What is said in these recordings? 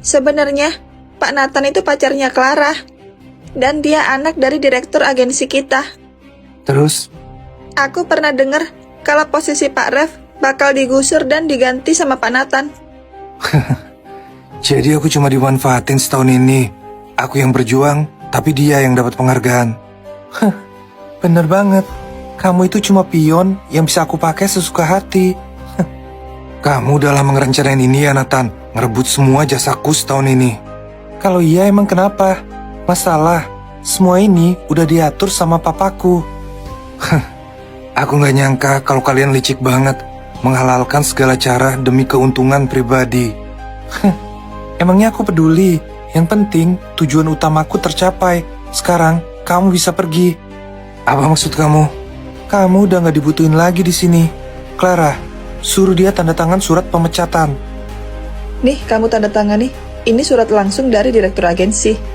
Sebenarnya, Pak Nathan itu pacarnya Clara. Dan dia anak dari direktur agensi kita. Terus? Aku pernah dengar kalau posisi Pak Rev bakal digusur dan diganti sama Pak Nathan. Jadi aku cuma dimanfaatin setahun ini. Aku yang berjuang, tapi dia yang dapat penghargaan. Bener banget. Kamu itu cuma pion yang bisa aku pakai sesuka hati. Kamu udah lama ngerencanain ini ya Nathan, ngerebut semua jasaku setahun ini. Kalau iya emang kenapa? Masalah, semua ini udah diatur sama papaku. Aku gak nyangka kalau kalian licik banget, menghalalkan segala cara demi keuntungan pribadi. Emangnya aku peduli? Yang penting tujuan utamaku tercapai. Sekarang kamu bisa pergi. Apa maksud kamu? Kamu udah gak dibutuhin lagi di sini. Clara, suruh dia tanda tangan surat pemecatan. Nih, kamu tanda tangan nih. Ini surat langsung dari direktur agensi.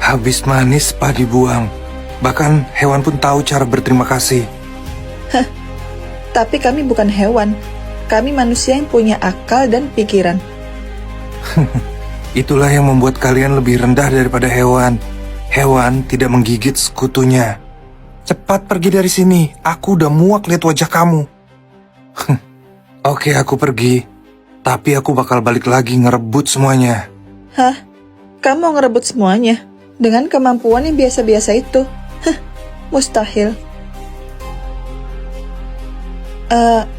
Habis manis padi buang. Bahkan hewan pun tahu cara berterima kasih. Tapi kami bukan hewan. Kami manusia yang punya akal dan pikiran. Itulah yang membuat kalian lebih rendah daripada hewan. Hewan tidak menggigit sekutunya. Cepat pergi dari sini. Aku udah muak lihat wajah kamu. Oke, aku pergi. Tapi aku bakal balik lagi ngerebut semuanya. Hah? Kamu mau ngerebut semuanya? Dengan kemampuan yang biasa-biasa itu? Mustahil.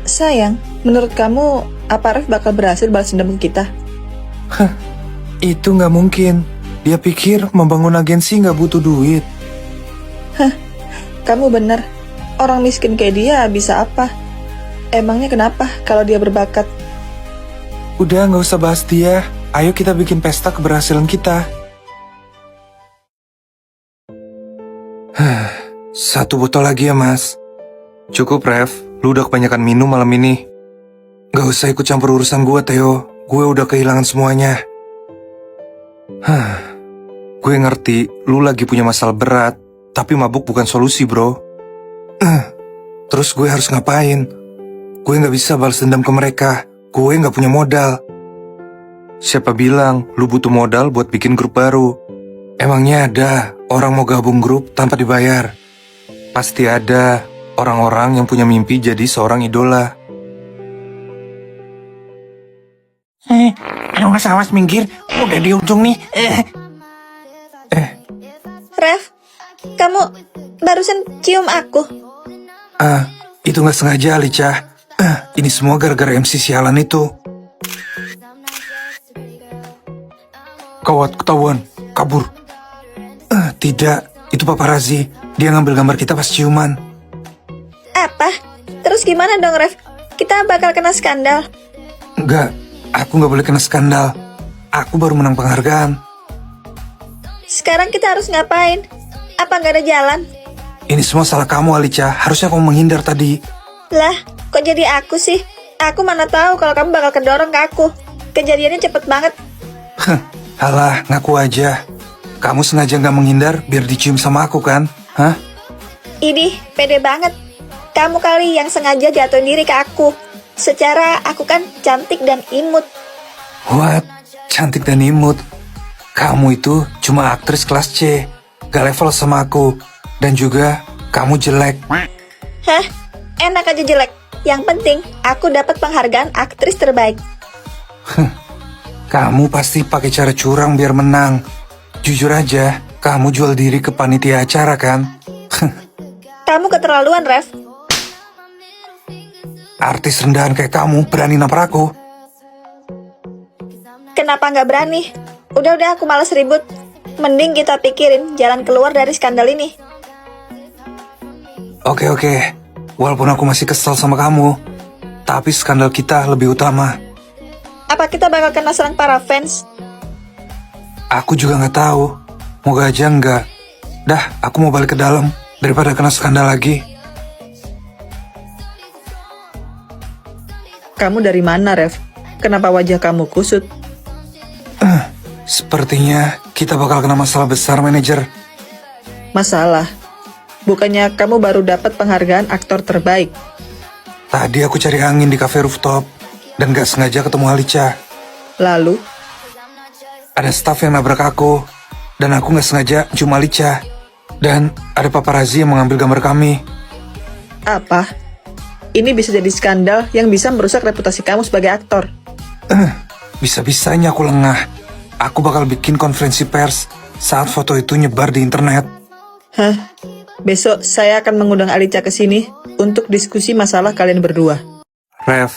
Sayang, menurut kamu apa Rev bakal berhasil balas dendam ke kita? Itu nggak mungkin. Dia pikir membangun agensi nggak butuh duit. Kamu bener. Orang miskin kayak dia bisa apa? Emangnya kenapa kalau dia berbakat? Udah nggak usah bahas dia. Ayo kita bikin pesta keberhasilan kita. Satu botol lagi ya mas. Cukup Rev, lu udah kebanyakan minum malam ini. Gak usah ikut campur urusan gue Theo. Gue udah kehilangan semuanya. Gue ngerti lu lagi punya masalah berat, tapi mabuk bukan solusi bro. Terus gue harus ngapain? Gue gak bisa balas dendam ke mereka. Gue gak punya modal. Siapa bilang lu butuh modal buat bikin grup baru? Emangnya ada orang mau gabung grup tanpa dibayar? Pasti ada orang-orang yang punya mimpi jadi seorang idola. Awas awas minggir, udah di ujung nih. Rev, kamu barusan cium aku. Itu gak sengaja Alica. Ini semua gara-gara MC sialan itu. Kawat ketahuan, kabur. Tidak, itu paparazi. Dia ngambil gambar kita pas ciuman. Apa? Terus gimana dong Rev? Kita bakal kena skandal. Enggak, aku gak boleh kena skandal. Aku baru menang penghargaan. Sekarang kita harus ngapain? Apa nggak ada jalan? Ini semua salah kamu Alica. Harusnya kamu menghindar tadi. Lah, kok jadi aku sih? Aku mana tahu kalau kamu bakal kedorong ke aku. Kejadiannya cepet banget. Alah, ngaku aja. Kamu sengaja gak menghindar biar dicium sama aku kan? Hah? Idih, pede banget. Kamu kali yang sengaja jatuhin diri ke aku. Secara aku kan cantik dan imut. What? Cantik dan imut? Kamu itu cuma aktris kelas C. Gak level sama aku. Dan juga kamu jelek. Hah? Enak aja jelek. Yang penting aku dapat penghargaan aktris terbaik. Kamu pasti pakai cara curang biar menang. Jujur aja, kamu jual diri ke panitia acara kan? Kamu keterlaluan, Rev. Artis rendahan kayak kamu berani nampar aku? Kenapa nggak berani? Udah, aku malas ribut. Mending kita pikirin jalan keluar dari skandal ini. Oke. Walaupun aku masih kesel sama kamu, tapi skandal kita lebih utama. Apa kita bakal kena serang para fans? Aku juga nggak tahu. Moga aja enggak. Dah, aku mau balik ke dalam daripada kena skandal lagi. Kamu dari mana, Rev? Kenapa wajah kamu kusut? Sepertinya kita bakal kena masalah besar, manajer. Masalah? Bukannya kamu baru dapat penghargaan aktor terbaik? Tadi aku cari angin di cafe rooftop. dan gak sengaja ketemu Alicia. Lalu, Ada staf yang nabrak aku, dan aku gak sengaja cium Alicia. Dan ada paparazzi yang mengambil gambar kami. apa? Ini bisa jadi skandal yang bisa merusak reputasi kamu sebagai aktor. Bisa-bisanya aku lengah. Aku bakal bikin konferensi pers saat foto itu nyebar di internet. Hah? Besok saya akan mengundang Alicia ke sini untuk diskusi masalah kalian berdua. Rev,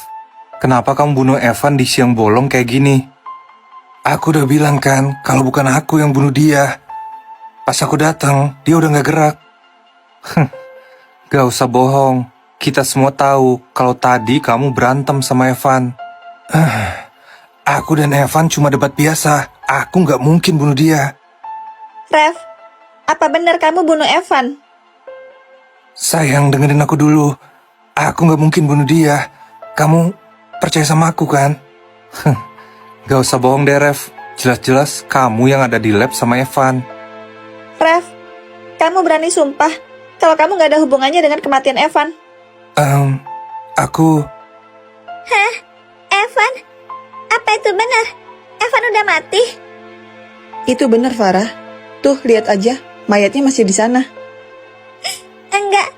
kenapa kamu bunuh Evan di siang bolong kayak gini? Aku udah bilang kan, kalau bukan aku yang bunuh dia. Pas aku datang, dia udah gak gerak. Gak usah bohong. Kita semua tahu kalau tadi kamu berantem sama Evan. Aku dan Evan cuma debat biasa. Aku gak mungkin bunuh dia. Rev, apa benar kamu bunuh Evan? Sayang, dengerin aku dulu. Aku gak mungkin bunuh dia. Kamu percaya sama aku kan? Gak usah bohong deh, Rev. Jelas-jelas kamu yang ada di lab sama Evan. Rev, kamu berani sumpah kalau kamu gak ada hubungannya dengan kematian Evan? Aku... Hah? Evan? Apa itu benar? Evan udah mati? Itu benar, Farah. Tuh, lihat aja, mayatnya masih di sana. Enggak,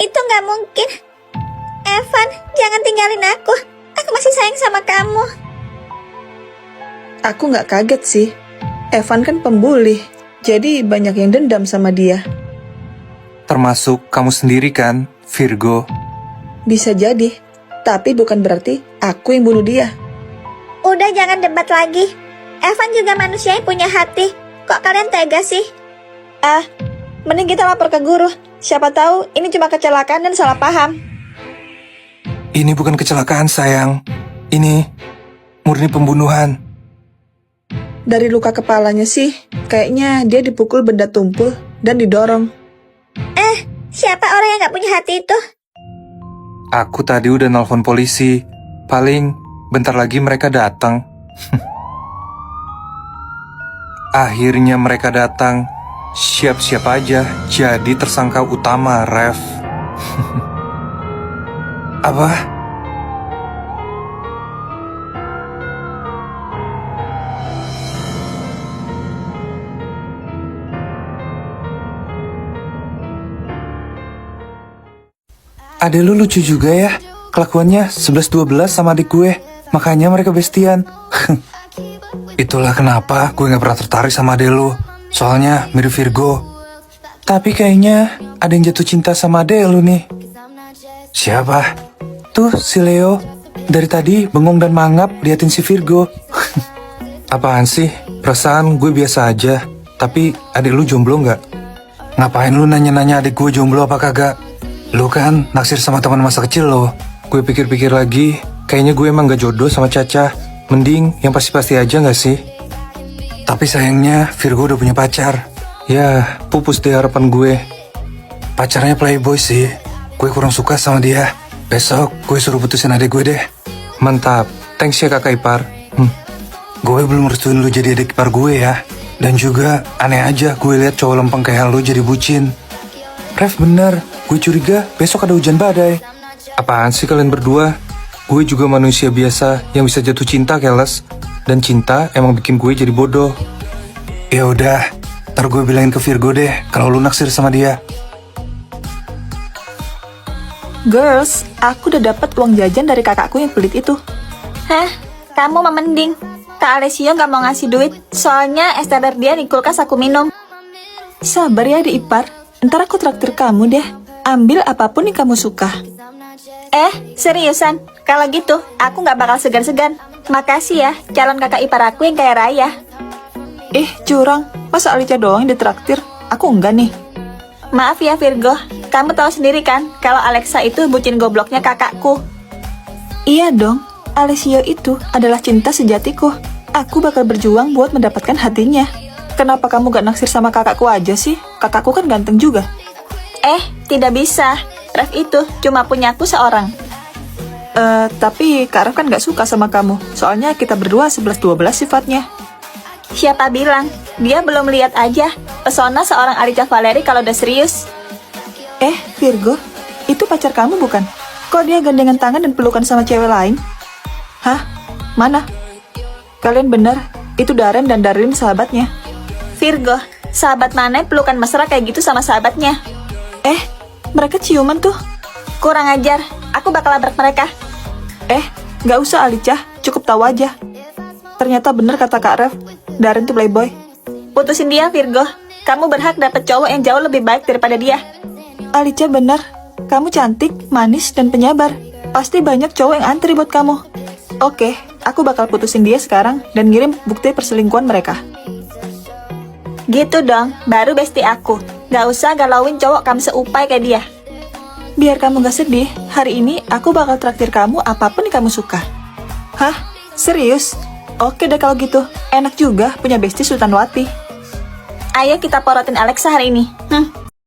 itu nggak mungkin. Evan, jangan tinggalin aku. Aku masih sayang sama kamu. Aku nggak kaget sih. Evan kan pembuli, jadi banyak yang dendam sama dia. Termasuk kamu sendiri kan, Virgo? Bisa jadi, tapi bukan berarti aku yang bunuh dia. Udah jangan debat lagi. Evan juga manusia yang punya hati. Kok kalian tega sih? Mending kita lapor ke guru. Siapa tahu ini cuma kecelakaan dan salah paham. Ini bukan kecelakaan, sayang. Ini murni pembunuhan. Dari luka kepalanya sih, kayaknya dia dipukul benda tumpul dan didorong. Siapa orang yang gak punya hati itu? Aku tadi udah nelpon polisi. Paling bentar lagi mereka datang. Akhirnya mereka datang. Siap-siap aja jadi tersangka utama, Rev. Apa? Adek lu lucu juga ya. Kelakuannya 11-12 sama adik gue. Makanya mereka bestian. Itulah kenapa gue gak pernah tertarik sama adek lu. Soalnya mirip Virgo. Tapi kayaknya ada yang jatuh cinta sama adek lu nih. Siapa? Tuh si Leo. Dari tadi bengong dan mangap liatin si Virgo. Apaan sih? Perasaan gue biasa aja. Tapi adek lu jomblo gak? Ngapain lu nanya-nanya adek gue jomblo apa kagak? Lu kan naksir sama teman masa kecil lo. Gue pikir-pikir lagi, kayaknya gue emang gak jodoh sama Caca. Mending yang pasti-pasti aja gak sih? Tapi sayangnya Virgo udah punya pacar. Ya, pupus deh harapan gue. Pacarnya playboy sih. Gue kurang suka sama dia. Besok gue suruh putusin adik gue deh. Mantap, thanks ya kakak ipar. Gue belum restuin lu jadi adik ipar gue ya. Dan juga aneh aja gue lihat cowok lempeng kayak lu jadi bucin. Rev bener, gue curiga besok ada hujan badai. Apaan sih kalian berdua? Gue juga manusia biasa yang bisa jatuh cinta keles. Dan cinta emang bikin gue jadi bodoh. Ya udah, ntar gue bilangin ke Virgo deh kalau lu naksir sama dia. Girls, aku udah dapat uang jajan dari kakakku yang pelit itu. Hah? Kamu memending. Kak Alessio gak mau ngasih duit. Soalnya es teh dia di kulkas aku minum. Sabar ya adik ipar, ntar aku traktir kamu deh. Ambil apapun yang kamu suka. Seriusan? Kalau gitu, aku gak bakal segan-segan. Makasih ya, calon kakak ipar aku yang kaya raya. Curang, masa Alicia doang yang ditraktir? Aku enggak nih. Maaf ya Virgo, kamu tahu sendiri kan kalau Alexa itu bucin gobloknya kakakku. Iya dong, Alessio itu adalah cinta sejatiku. Aku bakal berjuang buat mendapatkan hatinya. Kenapa kamu gak naksir sama kakakku aja sih? Kakakku kan ganteng juga. Tidak bisa. Rev itu cuma punya aku seorang. Tapi Kak Ref kan gak suka sama kamu. Soalnya kita berdua 11-12 sifatnya. Siapa bilang? Dia belum lihat aja pesona seorang Alicia Valeri kalau udah serius. Virgo, itu pacar kamu bukan? Kok dia gandengan tangan dan pelukan sama cewek lain? Hah? Mana? Kalian benar, itu Darren dan Darlene sahabatnya. Virgo, sahabat mana yang pelukan mesra kayak gitu sama sahabatnya? Mereka ciuman tuh. Kurang ajar, aku bakal labrak mereka. Gak usah Alicia, cukup tahu aja. Ternyata benar kata Kak Rev, Darren tuh playboy. Putusin dia, Virgo. Kamu berhak dapet cowok yang jauh lebih baik daripada dia. Alicia benar, kamu cantik, manis, dan penyabar. Pasti banyak cowok yang antri buat kamu. Oke, aku bakal putusin dia sekarang dan ngirim bukti perselingkuhan mereka. Gitu dong, baru bestie aku. Gak usah galauin cowok kamu seupai kayak dia. Biar kamu gak sedih, hari ini aku bakal traktir kamu apapun yang kamu suka. Hah? Serius? Oke deh kalau gitu, enak juga punya bestie Sultanwati. Ayo kita porotin Alexa hari ini.